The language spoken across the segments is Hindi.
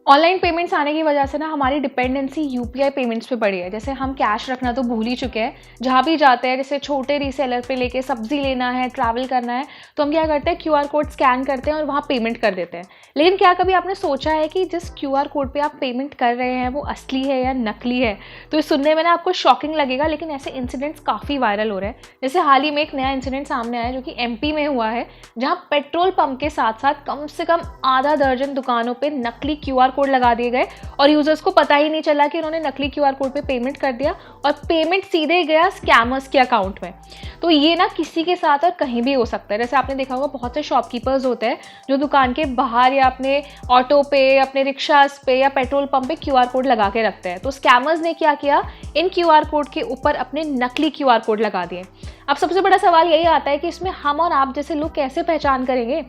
ऑनलाइन पेमेंट्स आने की वजह से ना हमारी डिपेंडेंसी यूपीआई पेमेंट्स पे बढ़ी है। जैसे हम कैश रखना तो भूल ही चुके हैं, जहाँ भी जाते हैं, जैसे छोटे रीसेलर पे लेके सब्जी लेना है, ट्रैवल करना है, तो हम क्या करते हैं, क्यूआर कोड स्कैन करते हैं और वहाँ पेमेंट कर देते हैं। लेकिन क्या कभी आपने सोचा है कि जिस क्यूआर कोड पे आप पेमेंट कर रहे हैं वो असली है या नकली है? तो ये सुनने में ना आपको शॉकिंग लगेगा, लेकिन ऐसे इंसिडेंट्स काफ़ी वायरल हो रहे हैं। जैसे हाल ही में एक नया इंसिडेंट सामने आया जो कि एमपी में हुआ है, जहाँ पेट्रोल पंप के साथ साथ कम से कम आधा दर्जन दुकानों पर नकली क्यूआर कोड लगा दिए गए और यूजर्स को पता ही नहीं चला कि उन्होंने नकली क्यूआर कोड पे पेमेंट कर दिया और पेमेंट सीधे गया स्कैमर्स के अकाउंट में। तो ये ना किसी के साथ और कहीं भी हो सकता है। जैसे आपने देखा होगा बहुत से शॉपकीपर्स होते हैं जो दुकान के बाहर या अपने ऑटो पे, अपने रिक्शास पे या पेट्रोल पंप पे क्यूआर कोड लगा के रखते हैं। तो स्कैमर्स ने क्या किया, इन क्यूआर कोड के ऊपर अपने नकली क्यूआर कोड लगा दिए। अब सबसे बड़ा सवाल यही आता है कि इसमें हम और आप जैसे लोग कैसे पहचान करेंगे?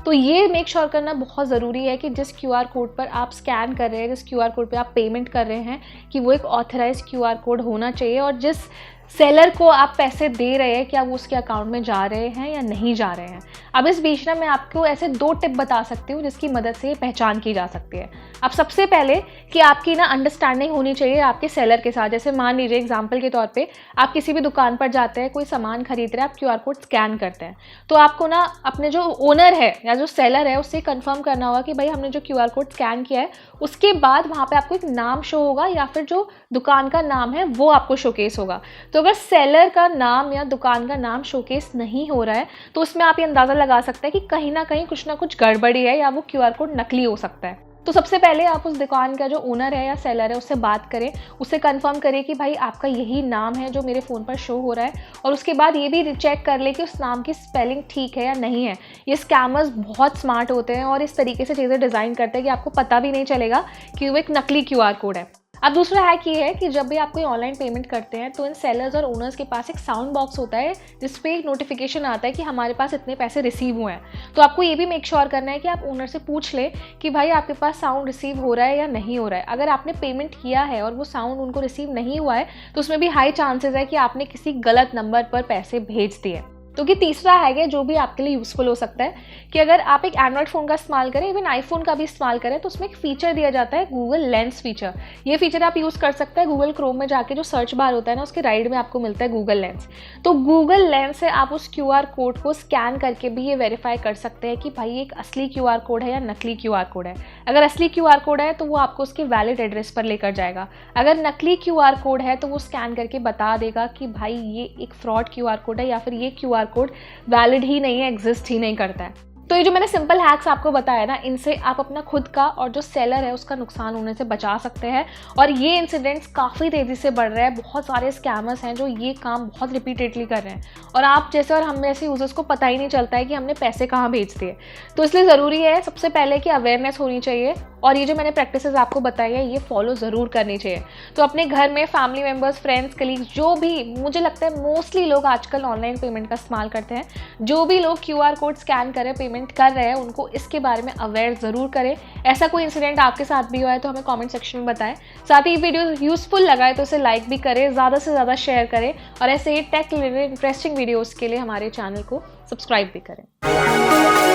तो ये मेक श्योर करना बहुत ज़रूरी है कि जिस क्यूआर कोड पर आप स्कैन कर रहे हैं, जिस क्यूआर कोड पे आप पेमेंट कर रहे हैं, कि वो एक ऑथराइज्ड क्यूआर कोड होना चाहिए और जिस सेलर को आप पैसे दे रहे हैं क्या वो उसके अकाउंट में जा रहे हैं या नहीं जा रहे हैं। अब इस बीच ना मैं आपको ऐसे 2 टिप बता सकती हूँ जिसकी मदद से पहचान की जा सकती है। अब सबसे पहले कि आपकी ना अंडरस्टैंडिंग होनी चाहिए आपके सेलर के साथ। जैसे मान लीजिए एग्जांपल के तौर पे आप किसी भी दुकान पर जाते हैं, कोई सामान खरीद रहे हैं, आप क्यूआर कोड स्कैन करते हैं, तो आपको ना अपने जो ओनर है या जो सेलर है उससे कंफर्म करना होगा कि भाई हमने जो क्यूआर कोड स्कैन किया है उसके बाद वहाँ पे आपको एक नाम शो होगा या फिर जो दुकान का नाम है वो आपको शोकेस होगा। तो अगर सेलर का नाम या दुकान का नाम शोकेस नहीं हो रहा है तो उसमें आप ये अंदाज़ा लगा सकते हैं कि कहीं ना कहीं कुछ ना कुछ गड़बड़ी है या वो क्यूआर कोड नकली हो सकता है। तो सबसे पहले आप उस दुकान का जो ओनर है या सेलर है उससे बात करें, उससे कंफर्म करें कि भाई आपका यही नाम है जो मेरे फ़ोन पर शो हो रहा है, और उसके बाद ये भी चेक कर ले कि उस नाम की स्पेलिंग ठीक है या नहीं है। ये स्कैमर्स बहुत स्मार्ट होते हैं और इस तरीके से चीज़ें डिज़ाइन करते हैं कि आपको पता भी नहीं चलेगा कि वो एक नकली क्यूआर कोड है। अब दूसरा हैक ये है कि जब भी आप कोई ऑनलाइन पेमेंट करते हैं तो इन सेलर्स और ओनर्स के पास एक साउंड बॉक्स होता है जिस पे एक नोटिफिकेशन आता है कि हमारे पास इतने पैसे रिसीव हुए हैं। तो आपको ये भी मेक श्योर करना है कि आप ओनर से पूछ ले कि भाई आपके पास साउंड रिसीव हो रहा है या नहीं हो रहा है। अगर आपने पेमेंट किया है और वो साउंड उनको रिसीव नहीं हुआ है तो उसमें भी हाई चांसेस है कि आपने किसी गलत नंबर पर पैसे भेज दिए। तो कि तीसरा है जो भी आपके लिए यूज़फुल हो सकता है कि अगर आप एक एंड्रॉयड फ़ोन का इस्तेमाल करें, इवन आईफोन का भी इस्तेमाल करें, तो उसमें एक फ़ीचर दिया जाता है गूगल लेंस फ़ीचर। ये फ़ीचर आप यूज़ कर सकते हैं गूगल क्रोम में जाके, जो सर्च बार होता है ना उसके राइट में आपको मिलता है गूगल लेंस। तो गूगल लेंस से आप उस क्यूआर कोड को स्कैन करके भी ये वेरीफाई कर सकते हैं कि भाई एक असली क्यूआर कोड है या नकली क्यूआर कोड है। अगर असली क्यूआर कोड है तो वो आपको उसके वैलिड एड्रेस पर लेकर जाएगा। अगर नकली क्यूआर कोड है तो वो स्कैन करके बता देगा कि भाई ये एक फ्रॉड क्यूआर कोड है या फिर ये क्यूआर कोड वैलिड ही नहीं है, एग्जिस्ट ही नहीं करता है। तो ये जो मैंने सिंपल हैक्स आपको बताया ना, इनसे आप अपना खुद का और जो सेलर है उसका नुकसान होने से बचा सकते हैं। और ये इंसिडेंट्स काफ़ी तेज़ी से बढ़ रहे हैं। बहुत सारे स्कैमर्स हैं जो ये काम बहुत रिपीटेडली कर रहे हैं और आप जैसे और हम जैसे यूजर्स को पता ही नहीं चलता है कि हमने पैसे कहाँ भेज दिए। तो इसलिए ज़रूरी है सबसे पहले कि अवेयरनेस होनी चाहिए और ये जो मैंने प्रैक्टिसेस आपको बताई है ये फॉलो ज़रूर करनी चाहिए। तो अपने घर में फैमिली मेम्बर्स, फ्रेंड्स, कलीग्स, जो भी, मुझे लगता है मोस्टली लोग आजकल ऑनलाइन पेमेंट का इस्तेमाल करते हैं, जो भी लोग क्यूआर कोड स्कैन करें, पेमेंट कर रहे हैं, उनको इसके बारे में अवेयर ज़रूर करें। ऐसा कोई इंसिडेंट आपके साथ भी हुआ है तो हमें कमेंट सेक्शन में बताएं। साथ ही वीडियो यूज़फुल लगा है तो इसे लाइक भी करें, ज़्यादा से ज़्यादा शेयर करें और ऐसे ही टेक रिलेटेड इंटरेस्टिंग वीडियोज़ के लिए हमारे चैनल को सब्सक्राइब भी करें।